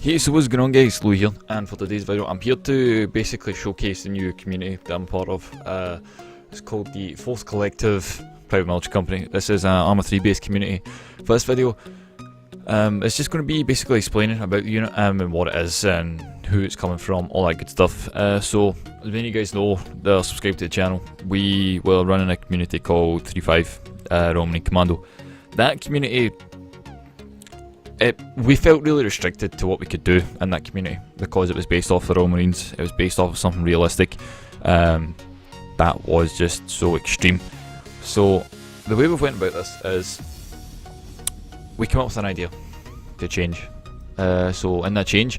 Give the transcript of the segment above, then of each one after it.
Hey, so what's going on guys, Lou here, and for today's video I'm here to basically showcase the new community that I'm part of. It's called the 4th Collective Private Military Company. This is an ARMA 3 based community. For this video, it's just going to be basically explaining about the unit and what it is and who it's coming from, all that good stuff. So, as many of you guys know that are subscribed to the channel, we were running a community called 3.5 Romani Commando. That community, we felt really restricted to what we could do in that community because it was based off the Royal Marines. It was based off of something realistic that was just so extreme. So the way we went about this is we came up with an idea to change. So in that change,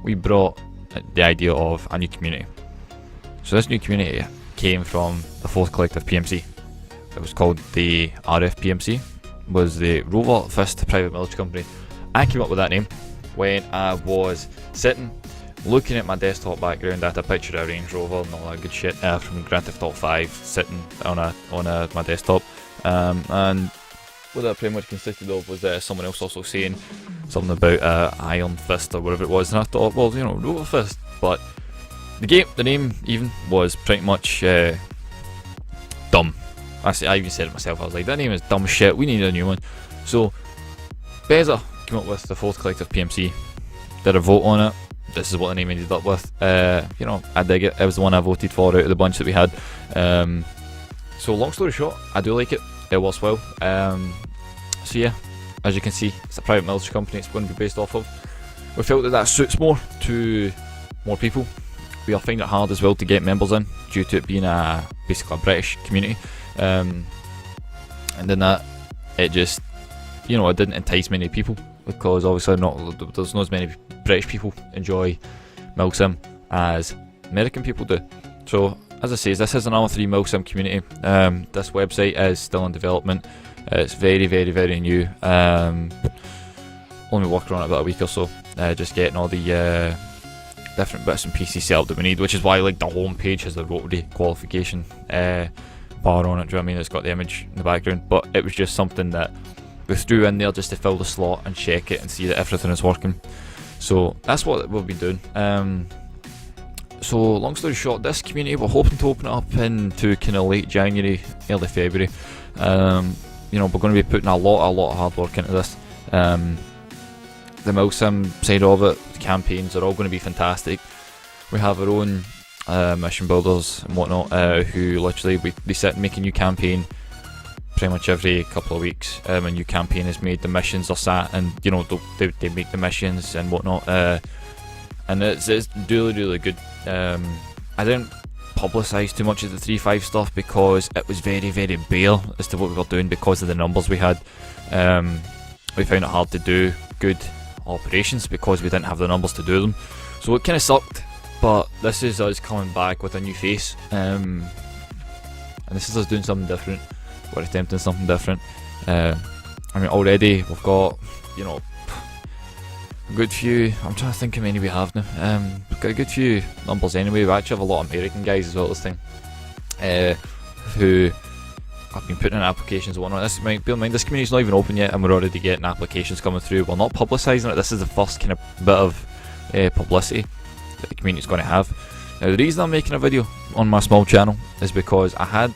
we brought the idea of a new community. So this new community came from the 4th Collective PMC. It was called the RF PMC, was the Rover Fist Private Military Company. I came up with that name when I was sitting looking at my desktop background at a picture of a Range Rover and all that good shit from Grand Theft Auto 5 sitting on my desktop, and what that pretty much consisted of was someone else also saying something about Iron Fist or whatever it was, and I thought, well, you know, Rover Fist, but the name even was pretty much dumb. I even said it myself, I was like, that name is dumb shit, we need a new one. So Beza came up with the 4th Collective PMC, did a vote on it. This is what the name ended up with. You know, I dig it. It was the one I voted for out of the bunch that we had. So long story short, I do like it. It works well. So yeah, as you can see, it's a private military company it's going to be based off of. We felt that suits more to more people. We are finding it hard as well to get members in due to it being basically a British community. And then that, it just, you know, it didn't entice many people because obviously there's not as many British people enjoy MILSIM as American people do. So as I say, this is an ARMA 3 MILSIM community. This website is still in development. It's very new. Only working on it about a week or so, just getting all the different bits and pieces set up that we need, which is why like the home page has the rotary qualification bar on it. Do you know what I mean? It's got the image in the background, but it was just something that we threw in there just to fill the slot and check it and see that everything is working. So that's what we'll be doing. So long story short, this community we're hoping to open it up into kind of late January, early February. You know, we're going to be putting a lot of hard work into this. The MILSIM side of it, the campaigns are all going to be fantastic. We have our own mission builders and whatnot who literally they sit and make a new campaign pretty much every couple of weeks. A new campaign is made, the missions are sat, and you know they make the missions and whatnot, and it's really good. I didn't publicise too much of the 3.5 stuff because it was very bare as to what we were doing because of the numbers we had. We found it hard to do good operations because we didn't have the numbers to do them, so it kind of sucked. But this is us coming back with a new face, and this is us doing something different. We're attempting something different. I mean, already we've got, you know, a good few. I'm trying to think how many we have now. We've got a good few numbers anyway. We actually have a lot of American guys as well this time, who have been putting in applications and whatnot. Bear in mind, this community's not even open yet, and we're already getting applications coming through. We're not publicising it. This is the first kind of bit of publicity that the community's going to have. Now, the reason I'm making a video on my small channel is because I had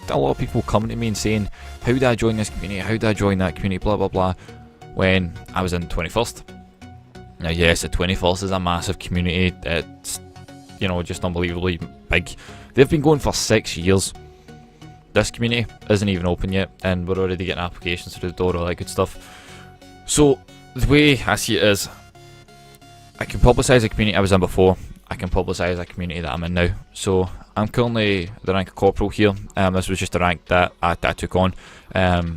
a lot of people coming to me and saying, how do I join this community, how do I join that community, blah blah blah, when I was in 21st. Now yes, the 21st is a massive community. It's, you know, just unbelievably big. They've been going for 6 years. This community isn't even open yet, and we're already getting applications through the door, all that good stuff. So the way I see it is, I can publicise a community I was in before, I can publicise a community that I'm in now. So I'm currently the rank of corporal here. This was just a rank that I took on.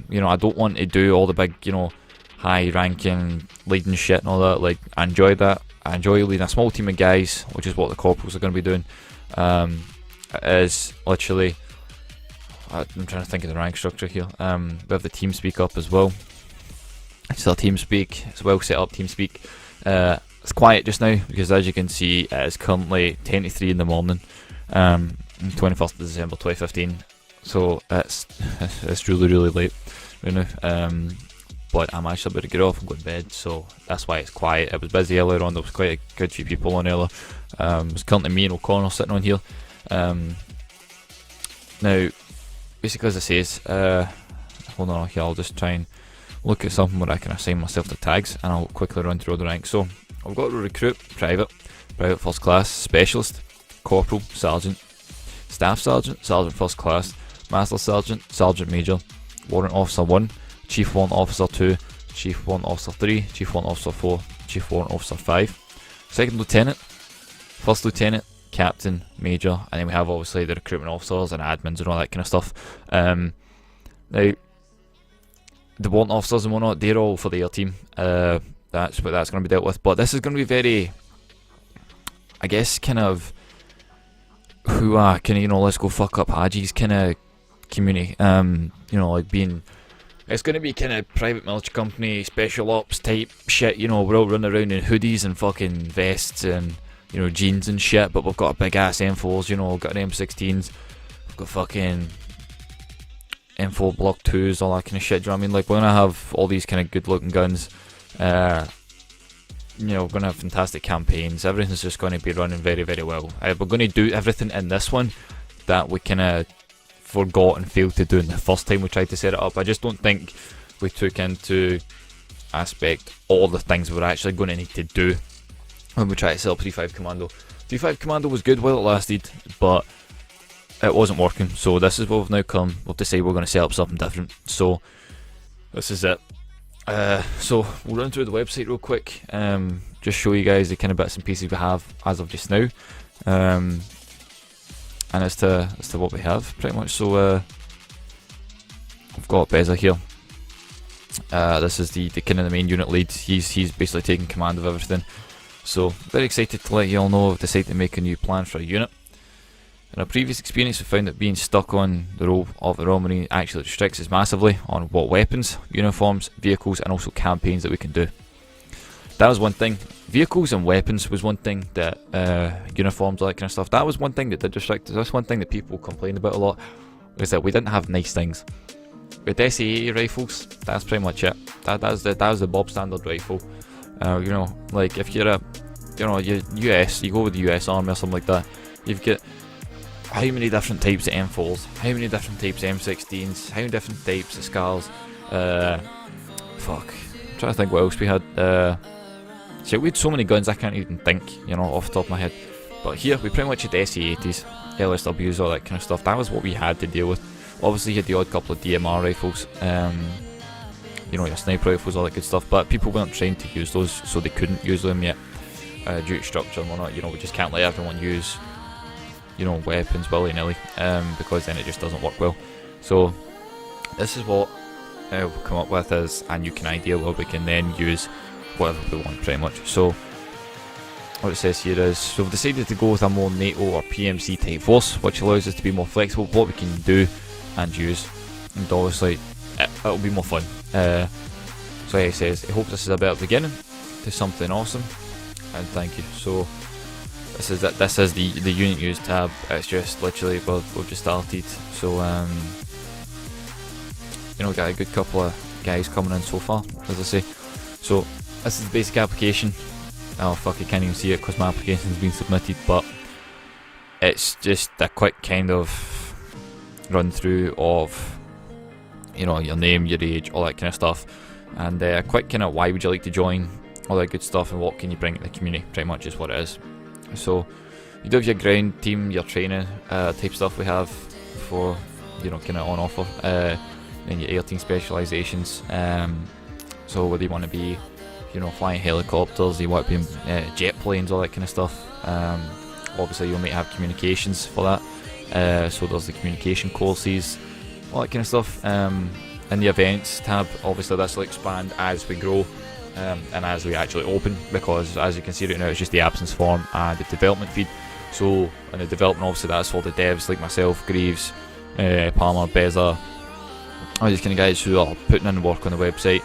You know, I don't want to do all the big, you know, high ranking leading shit and all that. Like, I enjoy that. I enjoy leading a small team of guys, which is what the corporals are going to be doing. It is literally, I'm trying to think of the rank structure here. We have the TeamSpeak up as well. It's our TeamSpeak. It's well set up TeamSpeak. It's quiet just now because, as you can see, it's currently 10 to 3 in the morning, 21st of December 2015. So it's really late right now. but I'm actually about to get off and go to bed, so that's why it's quiet. It was busy earlier on, there was quite a good few people on earlier. It was currently me and O'Connor sitting on here. Now, basically as I says, hold on here, I'll just try and look at something where I can assign myself the tags, and I'll quickly run through all the ranks. So, I've got to recruit, private first class, specialist, corporal, sergeant, staff sergeant, sergeant first class, master sergeant, sergeant major, warrant officer 1, chief warrant officer 2, chief warrant officer 3, chief warrant officer 4, chief warrant officer 5, second lieutenant, first lieutenant, captain, major, and then we have obviously the recruitment officers and admins and all that kind of stuff. Now, the warrant officers and whatnot, they're all for the air team. That's what that's going to be dealt with. But this is going to be very, I guess, kind of let's go fuck up Haji's kind of community. Like being, it's going to be kind of private military company, special ops type shit. We're all running around in hoodies and fucking vests and jeans and shit. But we've got a big ass M4s. We've got an M16s. We've got fucking M4 Block 2s, all that kind of shit. Do you know what I mean? Like, we're gonna have all these kind of good looking guns. We're gonna have fantastic campaigns. Everything's just going to be running very, very well. We're going to do everything in this one that we kind of forgot and failed to do in the first time we tried to set it up. I just don't think we took into aspect all the things we're actually going to need to do when we try to set up 3.5 Commando. 3.5 Commando was good while it lasted, but it wasn't working. So this is what we've now come. We've decided we're going to set up something different. So this is it. So we'll run through the website real quick. Just show you guys the kind of bits and pieces we have as of just now. And as to what we have, pretty much. So I've got Beza here. This is the kind of the main unit lead. He's basically taking command of everything. So very excited to let you all know I've decided to make a new plan for a unit. In our previous experience, we found that being stuck on the role of the Royal Marine actually restricts us massively on what weapons, uniforms, vehicles, and also campaigns that we can do. That was one thing. Vehicles and weapons was one thing that, uniforms, all that kind of stuff, that was one thing that did restrict us. That's one thing that people complained about a lot, was that we didn't have nice things. With SA-80 rifles, that's pretty much it. That was the Bob standard rifle. Like if you're US, you go with the US Army or something like that, you've got how many different types of M4s, how many different types of M16s, how many different types of Scars, I'm trying to think what else we had. So we had so many guns I can't even think, off the top of my head. But here we pretty much had SA-80s, LSWs, all that kind of stuff. That was what we had to deal with. Obviously you had the odd couple of DMR rifles, your sniper rifles, all that good stuff, but people weren't trained to use those, so they couldn't use them yet, due to structure and whatnot. We just can't let everyone use weapons willy-nilly, because then it just doesn't work well. So this is what we've come up with as a new kind of idea where we can then use whatever we want pretty much. So what it says here is, so we've decided to go with a more NATO or PMC type force, which allows us to be more flexible with what we can do and use, and obviously it'll be more fun. So yeah, it says, I hope this is a better beginning to something awesome, and thank you. So this is it. This is the unit use tab. It's just literally we've just started. So got a good couple of guys coming in so far, as I say. So this is the basic application. Oh fuck, I can't even see it because my application's been submitted, but it's just a quick kind of run through of your name, your age, all that kind of stuff, and a quick kind of why would you like to join, all that good stuff, and what can you bring to the community, pretty much is what it is. So you do have your ground team, your training type stuff we have for kind of on offer, then your air team specialisations. So whether you want to be flying helicopters, you want to be in jet planes, all that kind of stuff. Obviously you might have communications for that, so there's the communication courses, all that kind of stuff. In the events tab, obviously this will expand as we grow, and as we actually open, because as you can see right now it's just the absence form and the development feed. So in the development, obviously that's for the devs like myself, Greaves, Palmer, Beza, all these kind of guys who are putting in work on the website,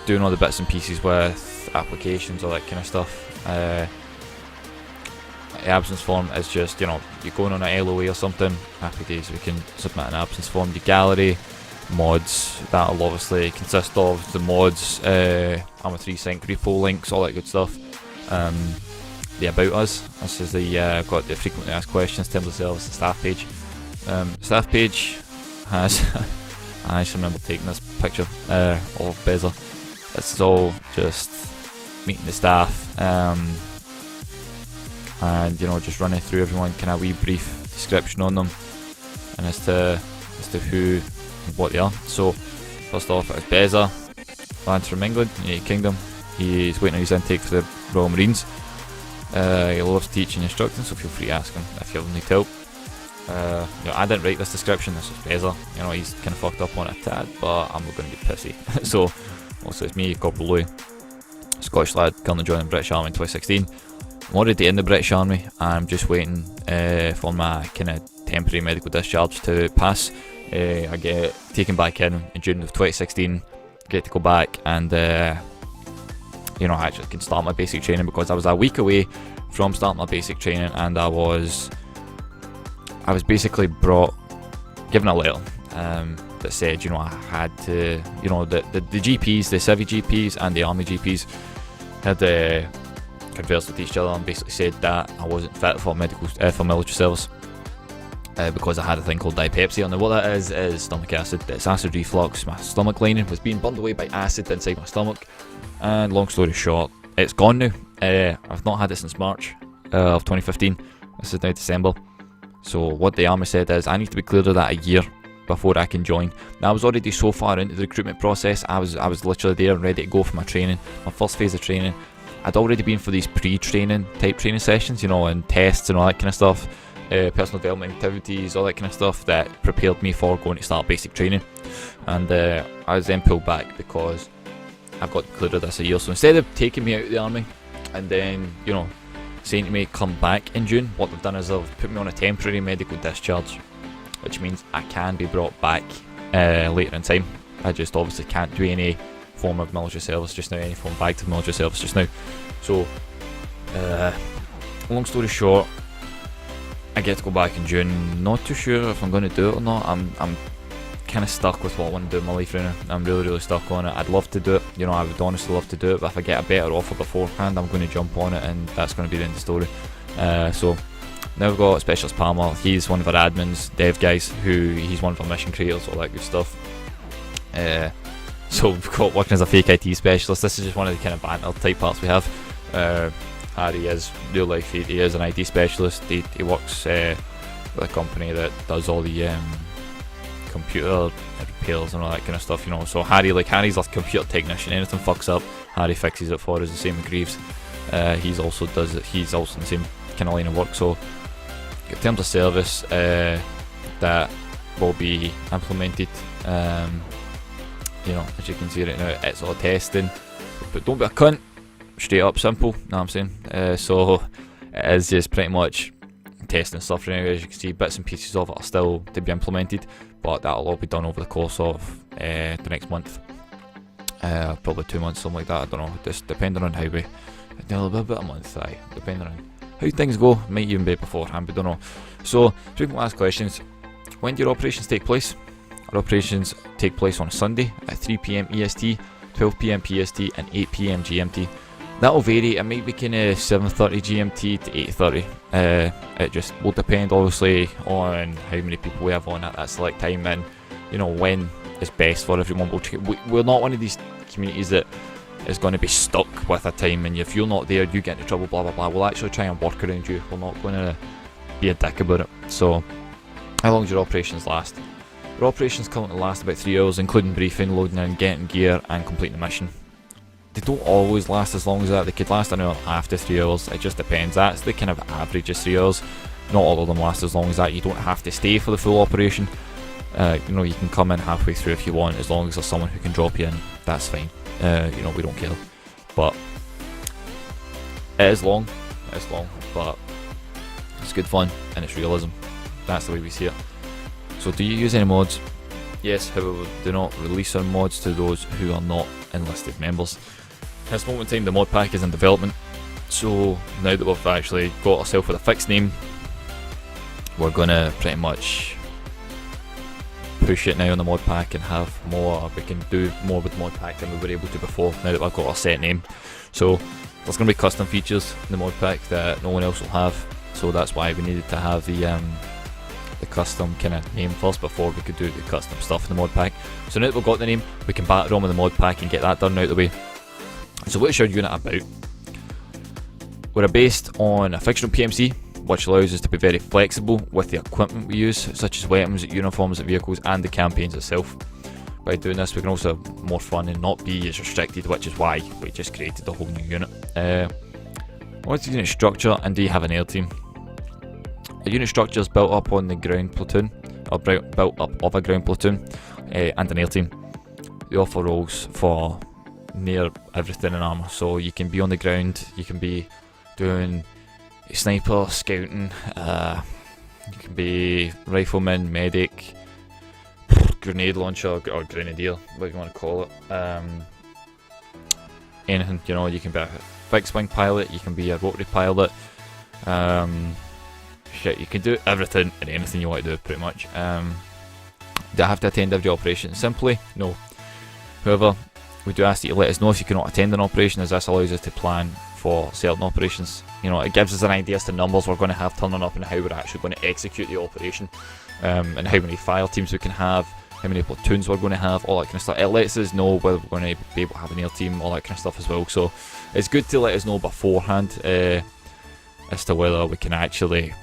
doing all the bits and pieces with applications, all that kind of stuff. The absence form is just, you're going on an LOA or something, happy days, we can submit an absence form. The gallery, mods. That'll obviously consist of the mods, ARMA 3 sync, repo links, all that good stuff. The About Us, this is the got the frequently asked questions, terms of service, the staff page. Staff page has I just remember taking this picture of Beza. This is all just meeting the staff, and just running through everyone, kind of wee brief description on them, and as to who and what they are. So first off, it's Beza, lad from England, United Kingdom. He's waiting on his intake for the Royal Marines. He loves teaching and instructing, so feel free to ask him if you ever need help. I didn't write this description, this was Beza. He's kind of fucked up on it a tad, but I'm not going to be pissy. So, also it's me, Corporal Louis, Scottish lad, currently joining the British Army in 2016. I'm already in the British Army, I'm just waiting for my kind of temporary medical discharge to pass. I get taken back in June of 2016, get to go back and I actually can start my basic training, because I was a week away from starting my basic training, and I was basically given a letter that said, I had to, the GPs, the Civvy GPs and the Army GPs had conversed with each other and basically said that I wasn't fit for military service because I had a thing called dyspepsia. And what that is stomach acid. It's acid reflux. My stomach lining was being burned away by acid inside my stomach, and long story short, it's gone now. I've not had it since March of 2015. This is now December. So what the Army said is I need to be cleared of that a year before I can join. Now I was already so far into the recruitment process, I was literally there and ready to go for my training, my first phase of training. I'd already been for these pre-training type training sessions, and tests and all that kind of stuff, personal development activities, all that kind of stuff that prepared me for going to start basic training. And I was then pulled back because I've got cleared of this a year. So instead of taking me out of the Army and then, saying to me come back in June, what they've done is they've put me on a temporary medical discharge, which means I can be brought back later in time. I just obviously can't do any form of military service just now, any form of active military service just now. So long story short, I get to go back in June. Not too sure if I'm going to do it or not. I'm kind of stuck with what I want to do in my life right now. I'm really stuck on it. I'd love to do it, I would honestly love to do it, but if I get a better offer beforehand, I'm going to jump on it, and that's going to be the end of the story. So now we've got Specialist Palmer. He's one of our admins, dev guys, he's one of our mission creators, all that good stuff. So we've got working as a fake IT specialist. This is just one of the kind of banter type parts we have. Harry is real life, he is an IT specialist. He works with a company that does all the computer repairs and all that kind of stuff, So Harry's a computer technician. Anything fucks up, Harry fixes it for us. The same with Greaves. He's also in the same kind of line of work. So in terms of service that will be implemented, as you can see right now, it's all testing, but don't be a cunt. Straight up simple, know what I'm saying? So it is just pretty much testing stuff right now. As you can see, bits and pieces of it are still to be implemented, but that'll all be done over the course of the next month, probably 2 months, something like that. I don't know, just depending on how we, about a month, depending on how things go. Might even be beforehand, but don't know. So frequently asked questions: when do your operations take place? Our operations take place on a Sunday at 3 PM EST, 12 PM PST and 8 PM GMT. That'll vary. It might be kind of 7:30 GMT to 8:30. It just will depend, obviously, on how many people we have on at that select time, and when is best for everyone. We're not one of these communities that is going to be stuck with a time, and if you're not there, you get into trouble. Blah blah blah. We'll actually try and work around you. We're not going to be a dick about it. So, how long does your operations last? Your operations currently last about 3 hours, including briefing, loading in, getting gear, and completing the mission. They don't always last as long as that. They could last an hour and a half to 3 hours. It just depends. That's the kind of average is 3 hours. Not all of them last as long as that. You don't have to stay for the full operation. You can come in halfway through if you want, as long as there's someone who can drop you in. That's fine. We don't care. But it is long. It's long, but it's good fun and it's realism. That's the way we see it. So, do you use any mods? Yes, however, do not release our mods to those who are not enlisted members. At this moment in time, the mod pack is in development, so now that we've actually got ourselves with a fixed name, we're going to pretty much push it now on the mod pack and have more. We can do more with the mod pack than we were able to before, now that I've got a set name. So there's going to be custom features in the mod pack that no one else will have, so that's why we needed to have the custom kind of name first before we could do the custom stuff in the mod pack. So now that we've got the name, we can batter on with the mod pack and get that done out of the way. So what is your unit about? We're based on a fictional PMC, which allows us to be very flexible with the equipment we use, such as weapons, uniforms, vehicles, and the campaigns itself. By doing this, we can also have more fun and not be as restricted, which is why we just created a whole new unit. What's the unit structure, and do you have an air team? A unit structure is built up on the ground platoon, or built up of a ground platoon, and an air team. They offer roles for near everything in ARMA, so you can be on the ground, you can be doing sniper, scouting, you can be rifleman, medic, grenade launcher, or grenadier, what you want to call it. Anything, you know, you can be a fixed wing pilot, you can be a rotary pilot, shit, you can do everything and anything you want to do, pretty much. Do I have to attend every operation? Simply, no. However, we do ask that you let us know if you cannot attend an operation, as this allows us to plan for certain operations. You know, it gives us an idea as to numbers we're going to have turning up and how we're actually going to execute the operation, and how many fire teams we can have, how many platoons we're going to have, all that kind of stuff. It lets us know whether we're going to be able to have an air team, all that kind of stuff as well. So it's good to let us know beforehand as to whether we can actually,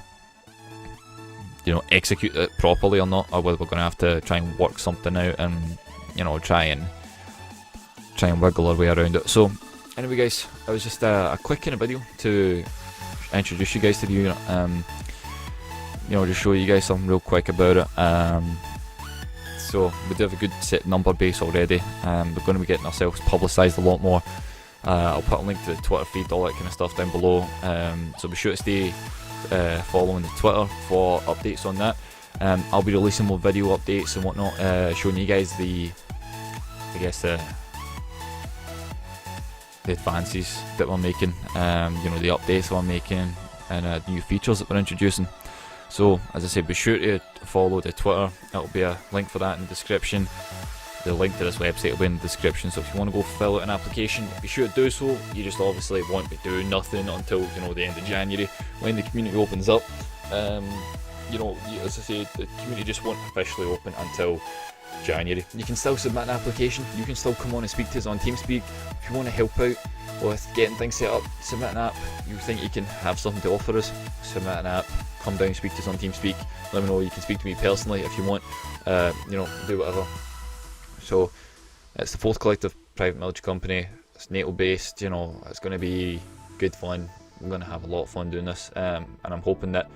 you know, execute it properly or not, or whether we're going to have to try and work something out and, you know, try and wiggle our way around it. So anyway guys, it was just a quick kind of video to introduce you guys to the unit, you know, just show you guys something real quick about it. So we do have a good set number base already. We're going to be getting ourselves publicised a lot more. I'll put a link to the Twitter feed, all that kind of stuff down below, so be sure to stay following the Twitter for updates on that. I'll be releasing more video updates and whatnot, showing you guys the advances that we're making, you know, the updates that we're making, and new features that we're introducing. So as I said, be sure to follow the Twitter. It'll be a link for that in the description. The link to this website will be in the description, so if you want to go fill out an application, be sure to do so. You just obviously won't be doing nothing until, you know, the end of January when the community opens up. You know, as I say, the community just won't officially open until January. You can still submit an application, you can still come on and speak to us on TeamSpeak. If you want to help out with getting things set up, submit an app. You think you can have something to offer us, submit an app, come down, speak to us on TeamSpeak, let me know. You can speak to me personally if you want, you know, do whatever. So it's the 4th collective private military company, it's NATO based, you know, it's going to be good fun. I'm going to have a lot of fun doing this, and I'm hoping that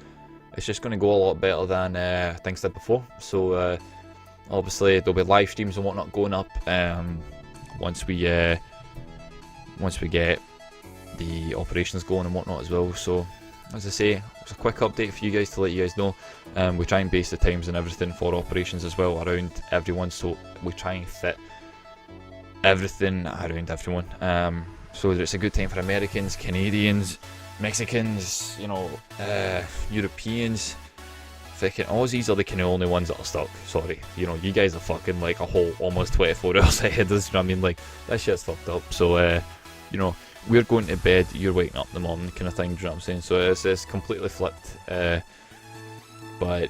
it's just going to go a lot better than things did before. So obviously there'll be live streams and whatnot going up once we get the operations going and whatnot as well. So as I say, it's a quick update for you guys to let you guys know. We try and base the times and everything for operations as well around everyone, so we try and fit everything around everyone. So that it's a good time for Americans, Canadians, Mexicans, you know, Europeans. Fucking Aussies are the kind of only ones that are stuck. Sorry, you know, you guys are fucking like a whole almost 24 hours ahead of us. You know what I mean? Like, that shit's fucked up. So you know, we're going to bed, you're waking up in the morning, kind of thing. Do you know what I'm saying? So it's completely flipped. But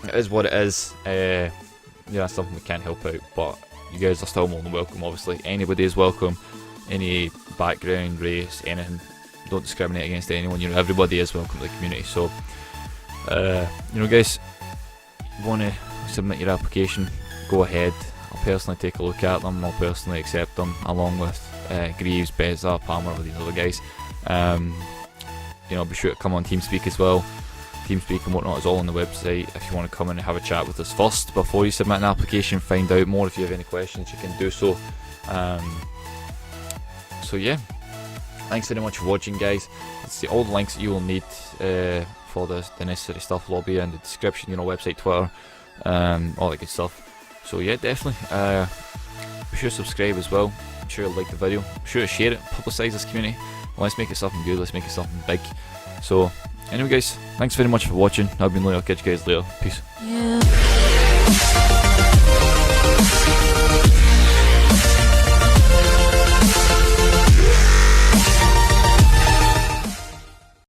it is what it is. Yeah, that's something we can't help out. But you guys are still more than welcome. Obviously, anybody is welcome. Any background, race, anything. Don't discriminate against anyone. You know, everybody is welcome to the community. So you know, guys, if you want to submit your application, go ahead. I'll personally take a look at them. I'll personally accept them, along with Greaves, Beza, Palmer, or these other guys. You know, be sure to come on TeamSpeak as well. TeamSpeak and whatnot is all on the website. If you want to come in and have a chat with us first before you submit an application, find out more. If you have any questions, you can do so. So yeah, thanks very much for watching, guys. It's all the links that you will need for the necessary stuff will all be in the description, you know, website, Twitter, all that good stuff. So yeah, definitely be sure to subscribe as well. Be sure to like the video, be sure to share it, publicise this community. Let's make it something good, let's make it something big. So anyway, guys, thanks very much for watching. I've been Leo, I'll catch you guys later. Peace.